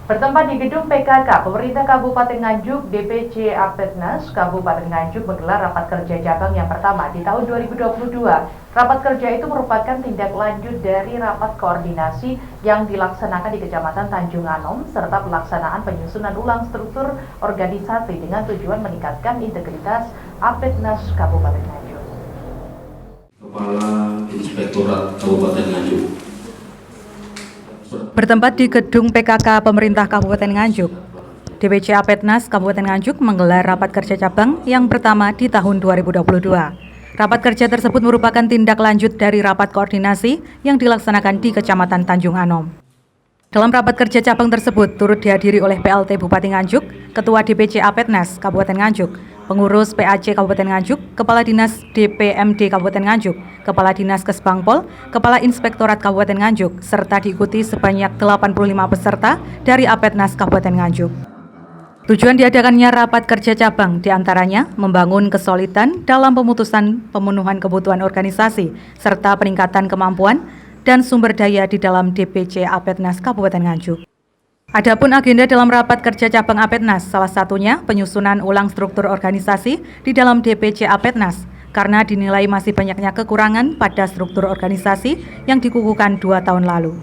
Bertempat di gedung PKK, pemerintah Kabupaten Nganjuk, DPC Apetnas Kabupaten Nganjuk menggelar rapat kerja cabang yang pertama di tahun 2022. Rapat kerja itu merupakan tindak lanjut dari rapat koordinasi yang dilaksanakan di Kecamatan Tanjung Anom serta pelaksanaan penyusunan ulang struktur organisasi dengan tujuan meningkatkan integritas Apetnas Kabupaten Nganjuk. Kepala Inspektorat Kabupaten Nganjuk. Bertempat di gedung PKK Pemerintah Kabupaten Nganjuk, DPC Apetnas Kabupaten Nganjuk menggelar rapat kerja cabang yang pertama di tahun 2022. Rapat kerja tersebut merupakan tindak lanjut dari rapat koordinasi yang dilaksanakan di Kecamatan Tanjung Anom. Dalam rapat kerja cabang tersebut turut dihadiri oleh PLT Bupati Nganjuk, Ketua DPC Apetnas Kabupaten Nganjuk, Pengurus PAC Kabupaten Nganjuk, Kepala Dinas DPMD Kabupaten Nganjuk, Kepala Dinas Kesbangpol, Kepala Inspektorat Kabupaten Nganjuk, serta diikuti sebanyak 85 peserta dari Apetnas Kabupaten Nganjuk. Tujuan diadakannya rapat kerja cabang diantaranya membangun kesolidan dalam pemenuhan kebutuhan organisasi, serta peningkatan kemampuan dan sumber daya di dalam DPC Apetnas Kabupaten Nganjuk. Adapun agenda dalam rapat kerja cabang Apetnas, salah satunya penyusunan ulang struktur organisasi di dalam DPC Apetnas, karena dinilai masih banyaknya kekurangan pada struktur organisasi yang dikukuhkan 2 tahun lalu.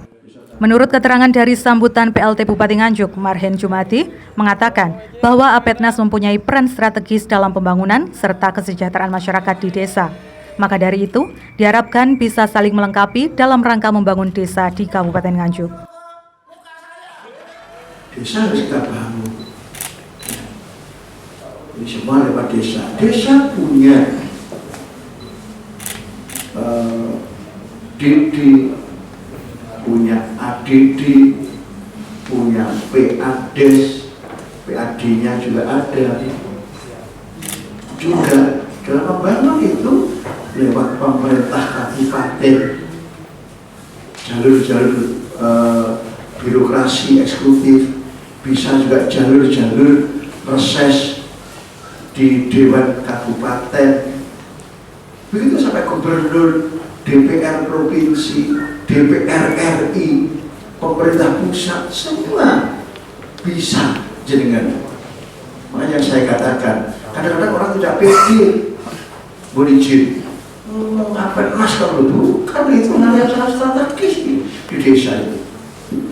Menurut keterangan dari sambutan PLT Bupati Nganjuk, Marhen Jumadi, mengatakan bahwa Apetnas mempunyai peran strategis dalam pembangunan serta kesejahteraan masyarakat di desa. Maka dari itu, diharapkan bisa saling melengkapi dalam rangka membangun desa di Kabupaten Nganjuk. Desa harus kita bangun. Ini semua lewat desa. Desa punya DD, punya ADD, punya PADes, PAD-nya juga ada. Juga dalam membangun itu lewat pemerintah kabupaten, jalur-jalur birokrasi eksekutif, bisa juga jalur-jalur proses di Dewan Kabupaten, begitu sampai gubernur, DPR Provinsi, DPR RI, pemerintah pusat, semua bisa jenengan. Makanya saya katakan, kadang-kadang orang tidak pede, boleh izin, ngapain mas kalau dulu, karena itu namanya sangat strategis di desa itu.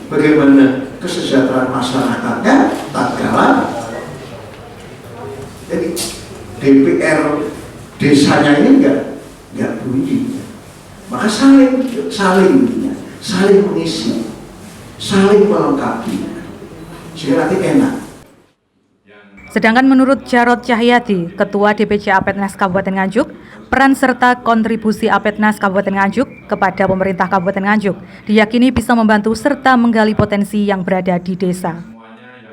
Bagaimana kesejahteraan masyarakatnya tak kalah. Jadi DPR desanya ini enggak bunyi. Maka saling mengisi, saling melengkapi, sehingga nanti enak. Sedangkan menurut Jarod Cahyadi, Ketua DPC Apetnas Kabupaten Nganjuk, peran serta kontribusi Apetnas Kabupaten Nganjuk kepada pemerintah Kabupaten Nganjuk diyakini bisa membantu serta menggali potensi yang berada di desa.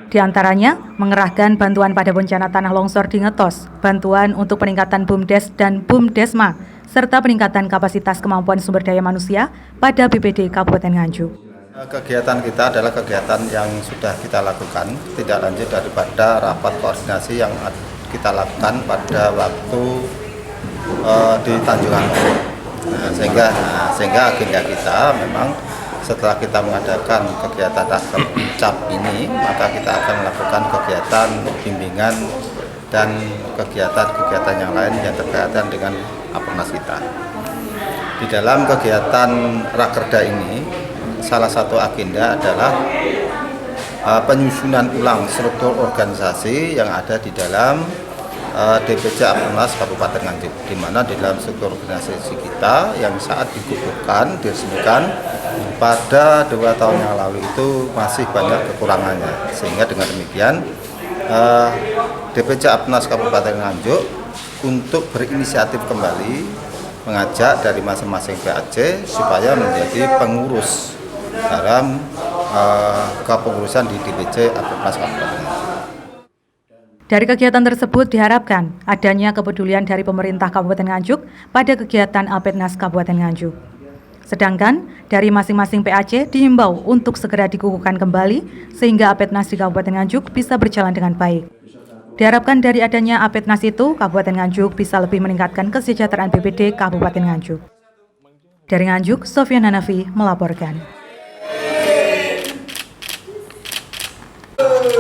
Di antaranya, mengerahkan bantuan pada bencana tanah longsor di Ngetos, bantuan untuk peningkatan BUMDes dan BUMDesma, serta peningkatan kapasitas kemampuan sumber daya manusia pada BPD Kabupaten Nganjuk. Kegiatan kita adalah kegiatan yang sudah kita lakukan, tidak lanjut daripada rapat koordinasi yang kita lakukan pada waktu di Tanjung Anom. Sehingga agenda kita memang setelah kita mengadakan kegiatan cap ini, maka kita akan melakukan kegiatan bimbingan dan kegiatan-kegiatan yang lain yang berkaitan dengan Apetnas kita. Di dalam kegiatan Rakerda ini, salah satu agenda adalah penyusunan ulang struktur organisasi yang ada di dalam DPC Apetnas Kabupaten Nganjuk, di mana di dalam struktur organisasi kita yang saat dikukuhkan, diresmikan pada 2 tahun yang lalu itu masih banyak kekurangannya, sehingga dengan demikian DPC Apetnas Kabupaten Nganjuk untuk berinisiatif kembali mengajak dari masing-masing PAC supaya menjadi pengurus dalam kepengurusan di DPC Apetnas Kabupaten. Dari kegiatan tersebut diharapkan adanya kepedulian dari pemerintah Kabupaten Nganjuk pada kegiatan Apetnas Kabupaten Nganjuk. Sedangkan dari masing-masing PAC dihimbau untuk segera dikukuhkan kembali sehingga Apetnas di Kabupaten Nganjuk bisa berjalan dengan baik. Diharapkan dari adanya Apetnas itu, Kabupaten Nganjuk bisa lebih meningkatkan kesejahteraan BPD Kabupaten Nganjuk. Dari Nganjuk, Sofyan Hanafi melaporkan. Nganjuk.